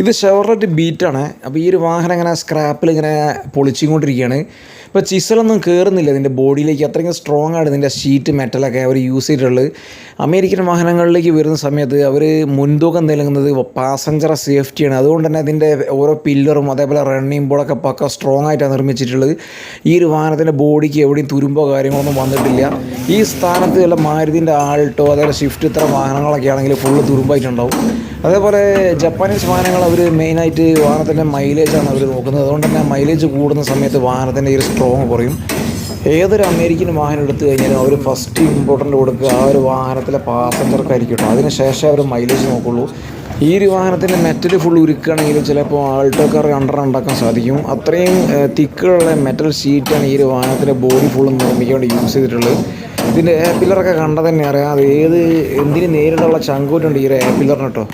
ഇത് ഷെവർലെറ്റ് ബീറ്റാണ്. അപ്പോൾ ഈ ഒരു വാഹനം ഇങ്ങനെ സ്ക്രാപ്പിൽ ഇങ്ങനെ പൊളിച്ചുകൊണ്ടിരിക്കുകയാണ്. ഇപ്പോൾ ചിസലൊന്നും കയറുന്നില്ല ഇതിൻ്റെ ബോഡിയിലേക്ക്, അത്രയ്ക്കും സ്ട്രോങ് ആണ് ഇതിൻ്റെ ഷീറ്റ് മെറ്റലൊക്കെ അവർ യൂസ് ചെയ്തിട്ടുള്ളത്. അമേരിക്കൻ വാഹനങ്ങളിലേക്ക് വരുന്ന സമയത്ത് അവർ മുൻതൂക്കം നൽകുന്നത് പാസഞ്ചർ സേഫ്റ്റിയാണ്. അതുകൊണ്ട് തന്നെ ഇതിൻ്റെ ഓരോ പില്ലറും അതേപോലെ റണ്ണിംഗ് ബോർഡൊക്കെ പക്ക സ്ട്രോങ് ആയിട്ടാണ് നിർമ്മിച്ചിട്ടുള്ളത്. ഈ ഒരു വാഹനത്തിൻ്റെ ബോഡിക്ക് എവിടെയും തുരുമ്പോ കാര്യങ്ങളൊന്നും വന്നിട്ടില്ല. ഈ സ്ഥാനത്ത് വല്ല മാരുതിൻ്റെ ആൾട്ടോ അതേപോലെ സ്വിഫ്റ്റ് ഇത്തരം വാഹനങ്ങളൊക്കെ ആണെങ്കിൽ ഫുള്ള് തുരുമ്പായിട്ടുണ്ടാവും. അതേപോലെ ജപ്പാനീസ് വാഹനങ്ങൾ അവർ മെയിനായിട്ട് വാഹനത്തിൻ്റെ മൈലേജാണ് അവർ നോക്കുന്നത്. അതുകൊണ്ട് തന്നെ മൈലേജ് കൂടുന്ന സമയത്ത് വാഹനത്തിൻ്റെ ഒരു സ്ട്രോങ് കുറയും. ഏതൊരു അമേരിക്കൻ വാഹനം എടുത്തു കഴിഞ്ഞാലും അവർ ഫസ്റ്റ് ഇമ്പോർട്ടൻ്റ് കൊടുക്കുക ആ ഒരു വാഹനത്തിലെ പാസഞ്ചർക്കായിരിക്കും കേട്ടോ. അതിന് ശേഷം അവർ മൈലേജ് നോക്കുള്ളൂ. ഈ ഒരു വാഹനത്തിൻ്റെ മെറ്റൽ ഫുൾ ഉരുക്കുകയാണെങ്കിൽ ചിലപ്പോൾ ആൾട്ടോക്കാർ ഉണ്ടാക്കാൻ സാധിക്കും. അത്രയും തിക്കുള്ള മെറ്റൽ ഷീറ്റാണ് ഈ ഒരു വാഹനത്തിൻ്റെ ബോഡി ഫുള്ള് നിർമ്മിക്കാൻ വേണ്ടി യൂസ് ചെയ്തിട്ടുള്ളത്. ഇതിൻ്റെ പില്ലറൊക്കെ കണ്ടാൽ തന്നെ അറിയാം അത് എന്തിന് നേരിട്ടുള്ള ചങ്കൂറ്റുണ്ട് ഈ ഒരു പില്ലറിന് കേട്ടോ.